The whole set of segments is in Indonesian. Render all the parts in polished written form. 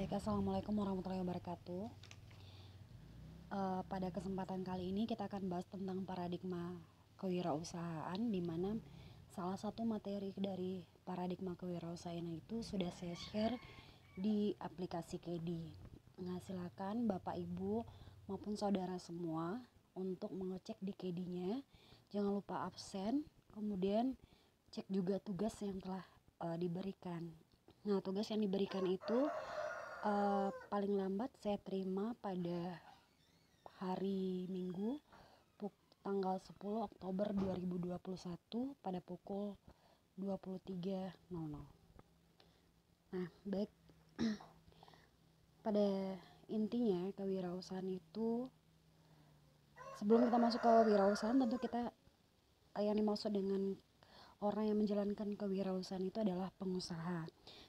Baik, assalamualaikum warahmatullahi wabarakatuh. Pada kesempatan kali ini kita akan bahas tentang paradigma kewirausahaan, di mana salah satu materi dari paradigma kewirausahaan itu sudah saya share di aplikasi KD. Nah, silakan Bapak Ibu maupun saudara semua untuk mengecek di KD-nya. Jangan lupa absen, kemudian cek juga tugas yang telah diberikan. Nah, tugas yang diberikan itu paling lambat saya terima pada hari Minggu tanggal 10 Oktober 2021 pada pukul 23.00. Nah, baik. Pada intinya kewirausahaan itu, sebelum kita masuk ke kewirausahaan, tentu kita yang dimaksud dengan orang yang menjalankan kewirausahaan itu adalah pengusaha.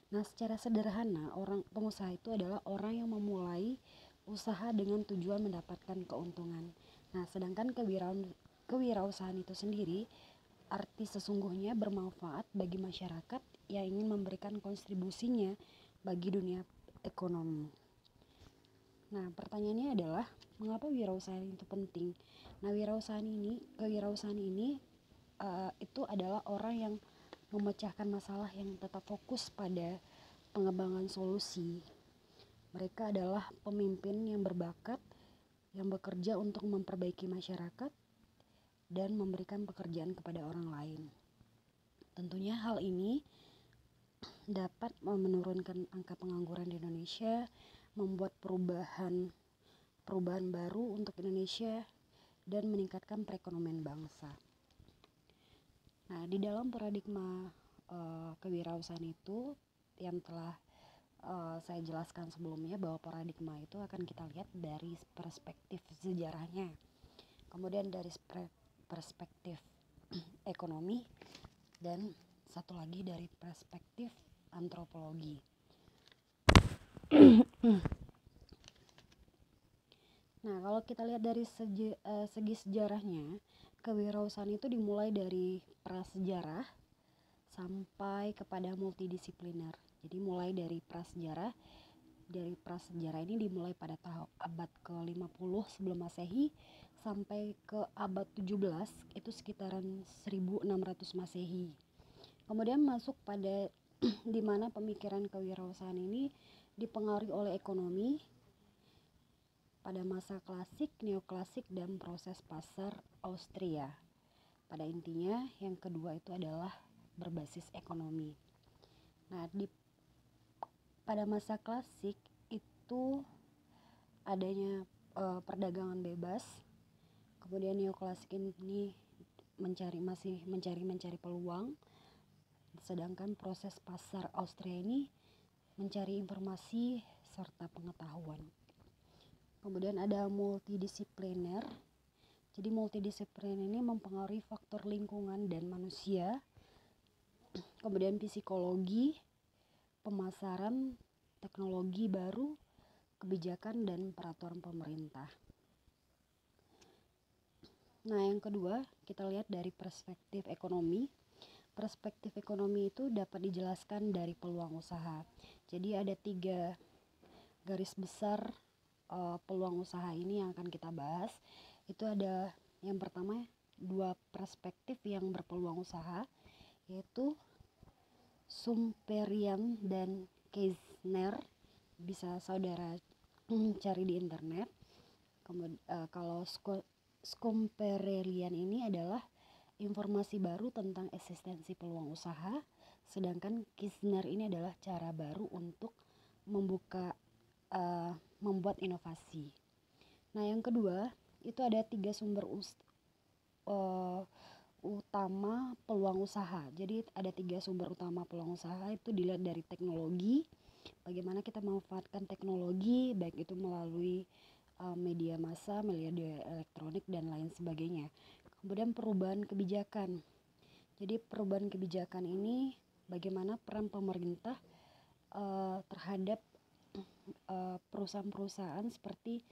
Nah, secara sederhana, orang pengusaha itu adalah orang yang memulai usaha dengan tujuan mendapatkan keuntungan. Nah, sedangkan kewirausahaan itu sendiri arti sesungguhnya bermanfaat bagi masyarakat yang ingin memberikan kontribusinya bagi dunia ekonomi. Nah, pertanyaannya adalah mengapa wirausahaan itu penting? Nah, kewirausahaan ini itu adalah orang yang memecahkan masalah yang tetap fokus pada pengembangan solusi. Mereka adalah pemimpin yang berbakat, yang bekerja untuk memperbaiki masyarakat dan memberikan pekerjaan kepada orang lain. Tentunya hal ini dapat menurunkan angka pengangguran di Indonesia, membuat perubahan baru untuk Indonesia, dan meningkatkan perekonomian bangsa. Nah, di dalam paradigma kewirausahaan itu yang telah saya jelaskan sebelumnya, bahwa paradigma itu akan kita lihat dari perspektif sejarahnya, kemudian dari perspektif ekonomi, dan satu lagi dari perspektif antropologi. Nah, kalau kita lihat dari segi sejarahnya, kewirausahaan itu dimulai dari prasejarah sampai kepada multidisipliner. Jadi mulai dari prasejarah ini dimulai pada abad ke-50 sebelum Masehi sampai ke abad 17, itu sekitaran 1600 Masehi. Kemudian masuk pada di mana pemikiran kewirausahaan ini dipengaruhi oleh ekonomi pada masa klasik, neoklasik, dan proses pasar Austria. Pada intinya yang kedua itu adalah berbasis ekonomi. Nah, pada masa klasik itu adanya perdagangan bebas. Kemudian neoklasik ini masih mencari peluang, sedangkan proses pasar Austria ini mencari informasi serta pengetahuan. Kemudian ada multidisipliner. Jadi multidisipliner ini mempengaruhi faktor lingkungan dan manusia, kemudian psikologi, pemasaran, teknologi baru, kebijakan, dan peraturan pemerintah. Nah, yang kedua kita lihat dari perspektif ekonomi. Perspektif ekonomi itu dapat dijelaskan dari peluang usaha. Jadi ada 3 garis besar peluang usaha ini yang akan kita bahas. Itu ada yang pertama 2 perspektif yang berpeluang usaha, yaitu Sumperian dan Keisner. Bisa saudara cari di internet. Kemudian kalau Skomperelian ini adalah informasi baru tentang eksistensi peluang usaha, sedangkan Kisner ini adalah cara baru untuk membuat inovasi. Nah, yang kedua itu ada 3 sumber utama peluang usaha. Jadi ada 3 sumber utama peluang usaha, itu dilihat dari teknologi, bagaimana kita memanfaatkan teknologi, baik itu melalui media massa, media elektronik, dan lain sebagainya. Kemudian perubahan kebijakan. Jadi perubahan kebijakan ini bagaimana peran pemerintah terhadap perusahaan-perusahaan, seperti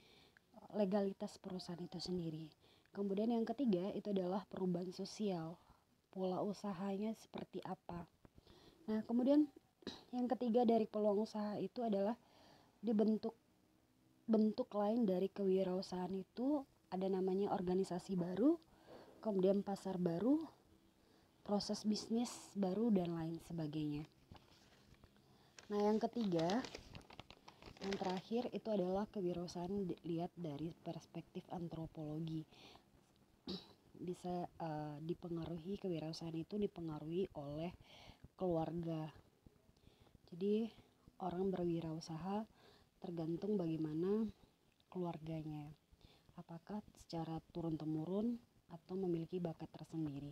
legalitas perusahaan itu sendiri. Kemudian yang ketiga itu adalah perubahan sosial, pola usahanya seperti apa. Nah, kemudian yang ketiga dari peluang usaha itu adalah Di bentuk lain dari kewirausahaan itu ada namanya organisasi baru, kemudian pasar baru, proses bisnis baru, dan lain sebagainya. Nah, yang ketiga, yang terakhir itu adalah kewirausahaan dilihat dari perspektif antropologi. Bisa dipengaruhi, kewirausahaan itu dipengaruhi oleh keluarga. Jadi orang berwirausaha tergantung bagaimana keluarganya. Apakah secara turun-temurun atau memiliki bakat tersendiri.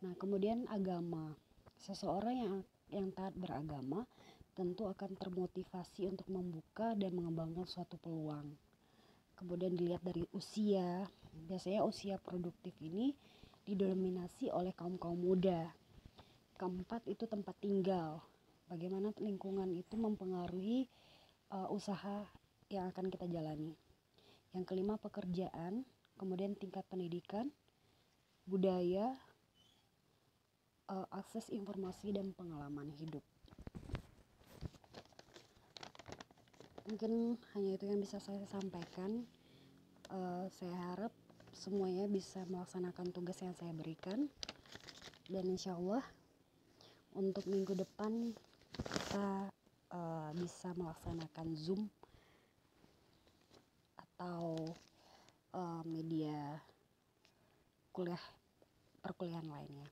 Nah, kemudian agama. Seseorang yang taat beragama tentu akan termotivasi untuk membuka dan mengembangkan suatu peluang. Kemudian dilihat dari usia. Biasanya usia produktif ini didominasi oleh kaum-kaum muda. Keempat itu tempat tinggal. Bagaimana lingkungan itu mempengaruhi usaha yang akan kita jalani. Yang kelima pekerjaan, kemudian tingkat pendidikan, budaya, akses informasi dan pengalaman hidup. Mungkin hanya itu yang bisa saya sampaikan. Saya harap semuanya bisa melaksanakan tugas yang saya berikan. Dan insya Allah untuk minggu depan kita bisa melaksanakan Zoom atau media perkuliahan lainnya.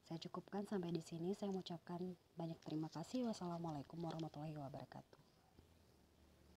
Saya cukupkan sampai di sini. Saya mengucapkan banyak terima kasih. Wassalamualaikum warahmatullahi wabarakatuh.